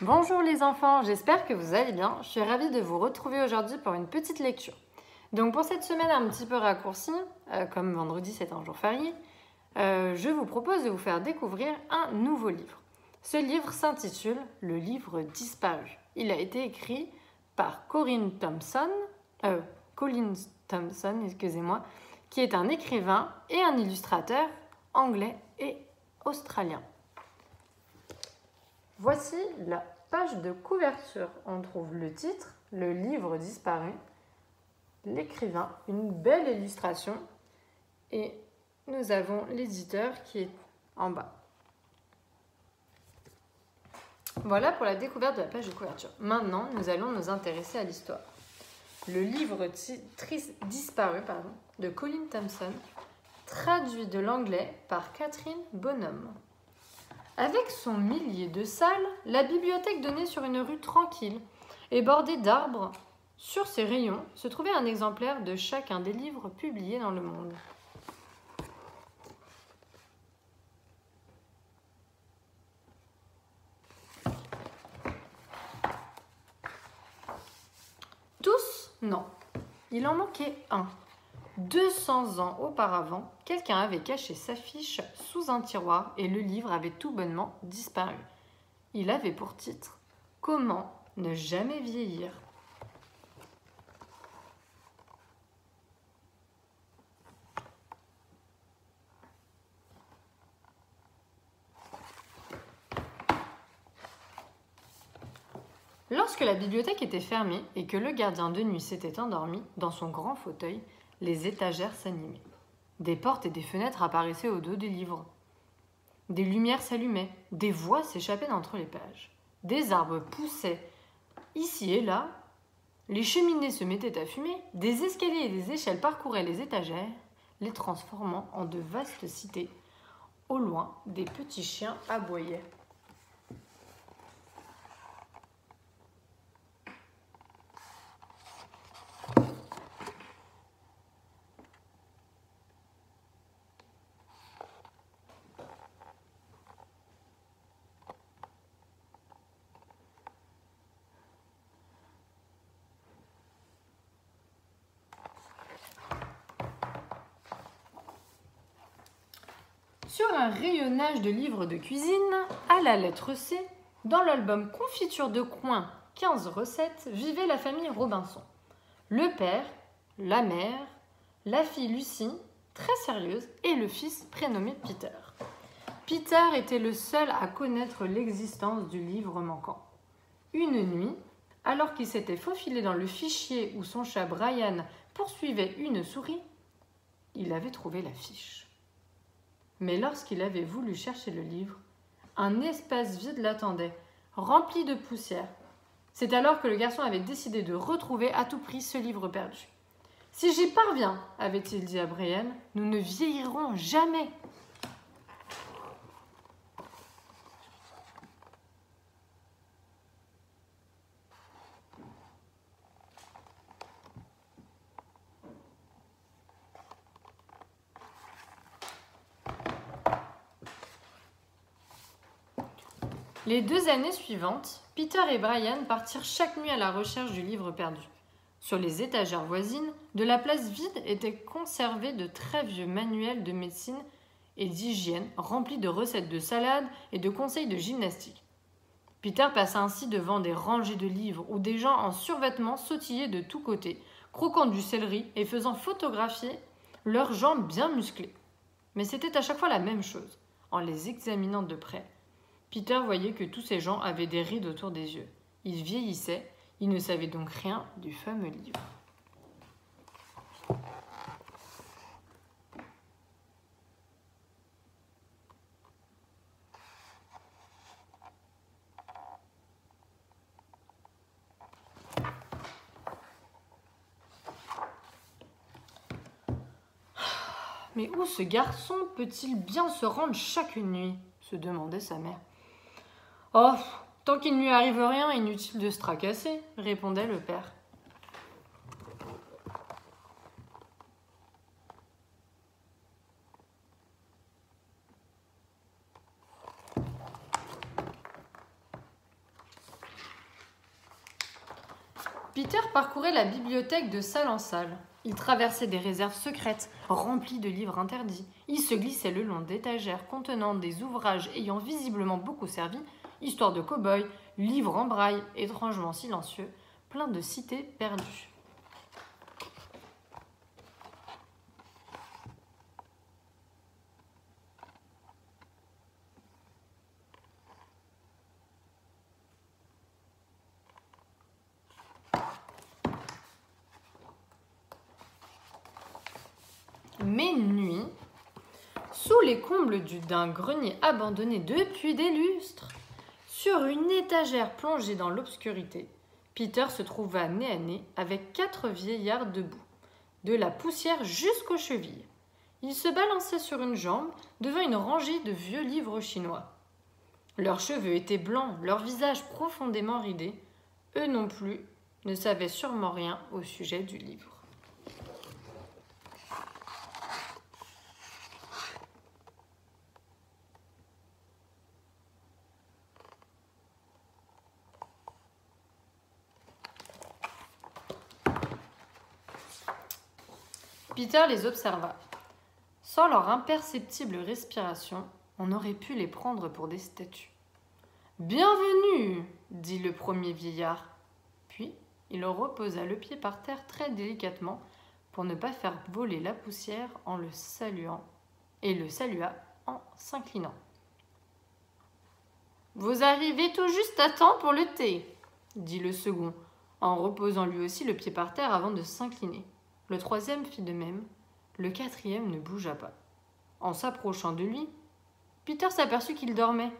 Bonjour les enfants, j'espère que vous allez bien. Je suis ravie de vous retrouver aujourd'hui pour une petite lecture. Donc pour cette semaine un petit peu raccourcie, comme vendredi c'est un jour férié, je vous propose de vous faire découvrir un nouveau livre. Ce livre s'intitule Le livre disparu. Il a été écrit par Colin Thompson, excusez-moi, qui est un écrivain et un illustrateur anglais et australien. Voici la page de couverture. On trouve le titre, le livre disparu, l'écrivain, une belle illustration et nous avons l'éditeur qui est en bas. Voilà pour la découverte de la page de couverture. Maintenant, nous allons nous intéresser à l'histoire. Le livre disparu de Colin Thompson, traduit de l'anglais par Catherine Bonhomme. Avec son millier de salles, la bibliothèque donnait sur une rue tranquille et bordée d'arbres. Sur ses rayons se trouvait un exemplaire de chacun des livres publiés dans le monde. Tous, non. Il en manquait un. 200 ans auparavant, quelqu'un avait caché sa fiche sous un tiroir et le livre avait tout bonnement disparu. Il avait pour titre « Comment ne jamais vieillir ». Lorsque la bibliothèque était fermée et que le gardien de nuit s'était endormi dans son grand fauteuil, les étagères s'animaient. Des portes et des fenêtres apparaissaient au dos des livres. Des lumières s'allumaient, des voix s'échappaient d'entre les pages. Des arbres poussaient ici et là, les cheminées se mettaient à fumer, des escaliers et des échelles parcouraient les étagères, les transformant en de vastes cités. Au loin, des petits chiens aboyaient. Sur un rayonnage de livres de cuisine, à la lettre C, dans l'album Confiture de coin 15 recettes, vivait la famille Robinson. Le père, la mère, la fille Lucie, très sérieuse, et le fils prénommé Peter. Peter était le seul à connaître l'existence du livre manquant. Une nuit, alors qu'il s'était faufilé dans le fichier où son chat Brian poursuivait une souris, il avait trouvé la fiche. Mais lorsqu'il avait voulu chercher le livre, un espace vide l'attendait, rempli de poussière. C'est alors que le garçon avait décidé de retrouver à tout prix ce livre perdu. « Si j'y parviens, avait-il dit à Brian, nous ne vieillirons jamais. » Les 2 années suivantes, Peter et Brian partirent chaque nuit à la recherche du livre perdu. Sur les étagères voisines, de la place vide étaient conservés de très vieux manuels de médecine et d'hygiène remplis de recettes de salade et de conseils de gymnastique. Peter passa ainsi devant des rangées de livres où des gens en survêtements sautillaient de tous côtés, croquant du céleri et faisant photographier leurs jambes bien musclées. Mais c'était à chaque fois la même chose. En les examinant de près, Peter voyait que tous ces gens avaient des rides autour des yeux. Ils vieillissaient, ils ne savaient donc rien du fameux livre. Mais où ce garçon peut-il bien se rendre chaque nuit ? Se demandait sa mère. Oh, tant qu'il ne lui arrive rien, inutile de se tracasser, répondait le père. Peter parcourait la bibliothèque de salle en salle. Il traversait des réserves secrètes, remplies de livres interdits. Il se glissait le long d'étagères contenant des ouvrages ayant visiblement beaucoup servi, histoires de cow-boys, livres en braille, étrangement silencieux, plein de cités perdues. Mais nuit, sous les combles d'un grenier abandonné depuis des lustres, sur une étagère plongée dans l'obscurité, Peter se trouva nez à nez avec 4 vieillards debout, de la poussière jusqu'aux chevilles. Ils se balançaient sur une jambe devant une rangée de vieux livres chinois. Leurs cheveux étaient blancs, leurs visages profondément ridés. Eux non plus ne savaient sûrement rien au sujet du livre. Peter les observa. Sans leur imperceptible respiration, on aurait pu les prendre pour des statues. « Bienvenue !» dit le premier vieillard. Puis, il reposa le pied par terre très délicatement pour ne pas faire voler la poussière en le saluant, et le salua en s'inclinant. « Vous arrivez tout juste à temps pour le thé !» dit le second, en reposant lui aussi le pied par terre avant de s'incliner. Le troisième fit de même. Le quatrième ne bougea pas. En s'approchant de lui, Peter s'aperçut qu'il dormait.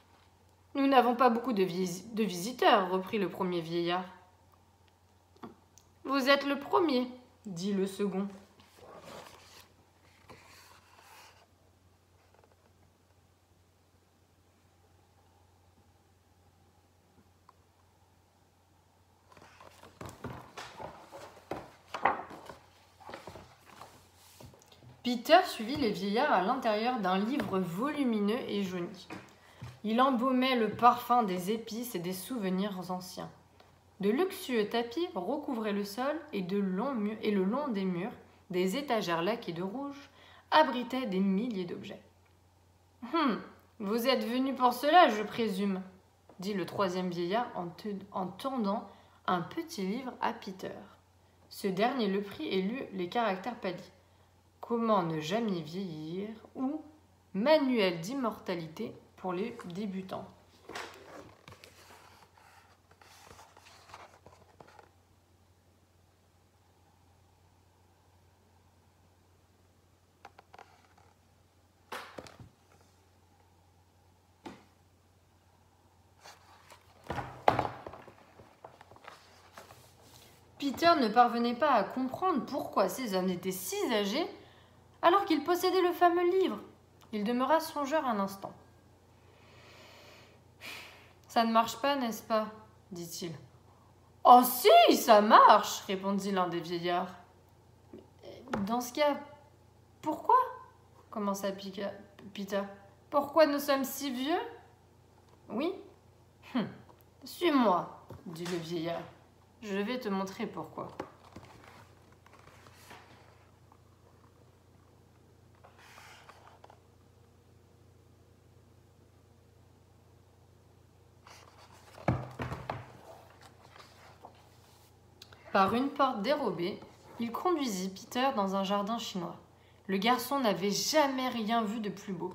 « Nous n'avons pas beaucoup de visiteurs, reprit le premier vieillard. « Vous êtes le premier, dit le second. Peter suivit les vieillards à l'intérieur d'un livre volumineux et jauni. Il embaumait le parfum des épices et des souvenirs anciens. De luxueux tapis recouvraient le sol et le long des murs, des étagères laquées de rouge, abritaient des milliers d'objets. « Vous êtes venu pour cela, je présume, » dit le troisième vieillard en tendant un petit livre à Peter. Ce dernier le prit et lut les caractères pâlis. Comment ne jamais vieillir ou Manuel d'immortalité pour les débutants. Peter ne parvenait pas à comprendre pourquoi ces hommes étaient si âgés alors qu'ils possédaient le fameux livre. Il demeura songeur un instant. « Ça ne marche pas, n'est-ce pas ?» dit-il. « Oh si, ça marche !» répondit l'un des vieillards. « Dans ce cas, pourquoi ?» commença Peter. « Pourquoi nous sommes si vieux ?»« Oui. Suis-moi, dit le vieillard. Je vais te montrer pourquoi. » Par une porte dérobée, il conduisit Peter dans un jardin chinois. Le garçon n'avait jamais rien vu de plus beau.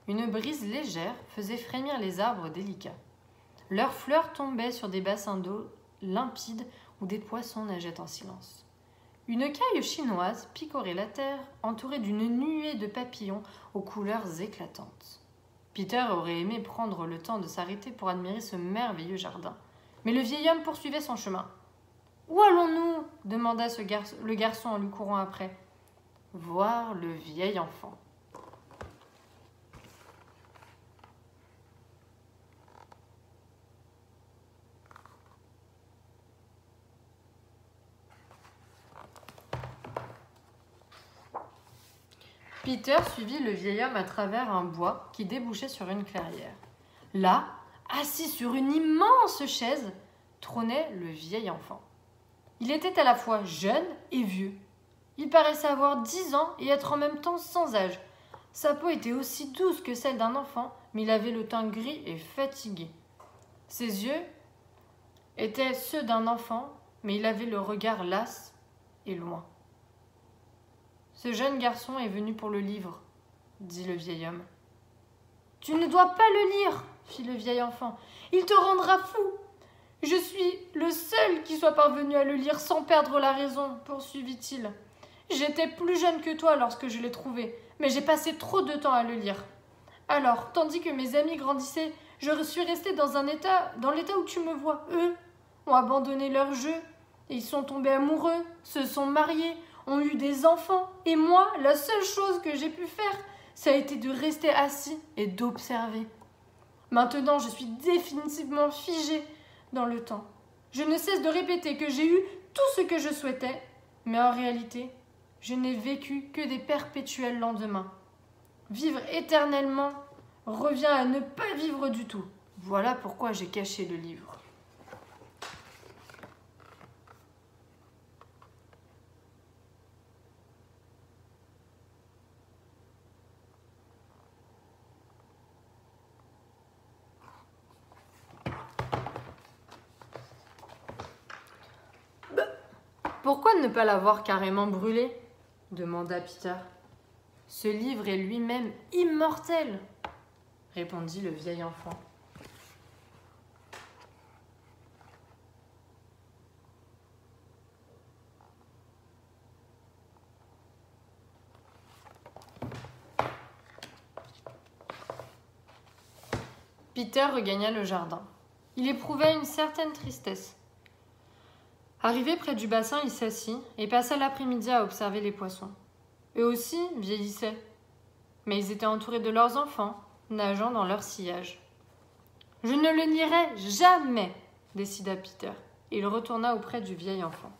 Une brise légère faisait frémir les arbres délicats. Leurs fleurs tombaient sur des bassins d'eau limpides où des poissons nageaient en silence. Une caille chinoise picorait la terre, entourée d'une nuée de papillons aux couleurs éclatantes. Peter aurait aimé prendre le temps de s'arrêter pour admirer ce merveilleux jardin. Mais le vieil homme poursuivait son chemin. « Où allons-nous » demanda le garçon en lui courant après. « Voir le vieil enfant. » Peter suivit le vieil homme à travers un bois qui débouchait sur une clairière. Là, assis sur une immense chaise, trônait le vieil enfant. Il était à la fois jeune et vieux. Il paraissait avoir 10 ans et être en même temps sans âge. Sa peau était aussi douce que celle d'un enfant, mais il avait le teint gris et fatigué. Ses yeux étaient ceux d'un enfant, mais il avait le regard las et loin. « Ce jeune garçon est venu pour le livre, » dit le vieil homme. « Tu ne dois pas le lire, » fit le vieil enfant. « Il te rendra fou. » « Je suis le seul qui soit parvenu à le lire sans perdre la raison, » poursuivit-il. « J'étais plus jeune que toi lorsque je l'ai trouvé, mais j'ai passé trop de temps à le lire. Alors, tandis que mes amis grandissaient, je suis restée dans l'état où tu me vois. Eux ont abandonné leur jeu, ils sont tombés amoureux, se sont mariés, ont eu des enfants, et moi, la seule chose que j'ai pu faire, ça a été de rester assis et d'observer. Maintenant, je suis définitivement figée dans le temps. Je ne cesse de répéter que j'ai eu tout ce que je souhaitais, mais en réalité, je n'ai vécu que des perpétuels lendemains. Vivre éternellement revient à ne pas vivre du tout. Voilà pourquoi j'ai caché le livre. Pourquoi ne pas l'avoir carrément brûlé ? Demanda Peter. Ce livre est lui-même immortel, répondit le vieil enfant. Peter regagna le jardin. Il éprouvait une certaine tristesse. Arrivé près du bassin, il s'assit et passa l'après-midi à observer les poissons. Eux aussi vieillissaient, mais ils étaient entourés de leurs enfants, nageant dans leur sillage. « Je ne le lirai jamais !» décida Peter. Il retourna auprès du vieil enfant.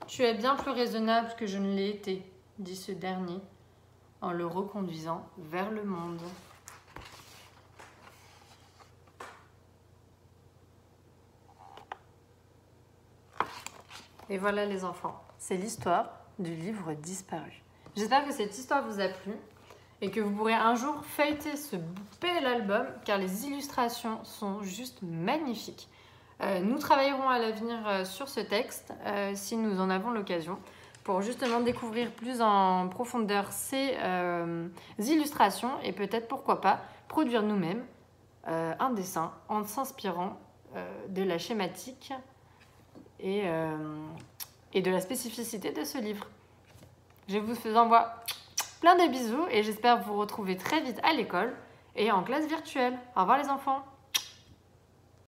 Tu es bien plus raisonnable que je ne l'ai été, dit ce dernier, en le reconduisant vers le monde. Et voilà les enfants, c'est l'histoire du livre disparu. J'espère que cette histoire vous a plu et que vous pourrez un jour feuilleter ce bel album car les illustrations sont juste magnifiques. Nous travaillerons à l'avenir sur ce texte, si nous en avons l'occasion, pour justement découvrir plus en profondeur ces illustrations et peut-être, pourquoi pas, produire nous-mêmes un dessin en s'inspirant de la schématique et de la spécificité de ce livre. Je vous envoie plein de bisous et j'espère vous retrouver très vite à l'école et en classe virtuelle. Au revoir les enfants!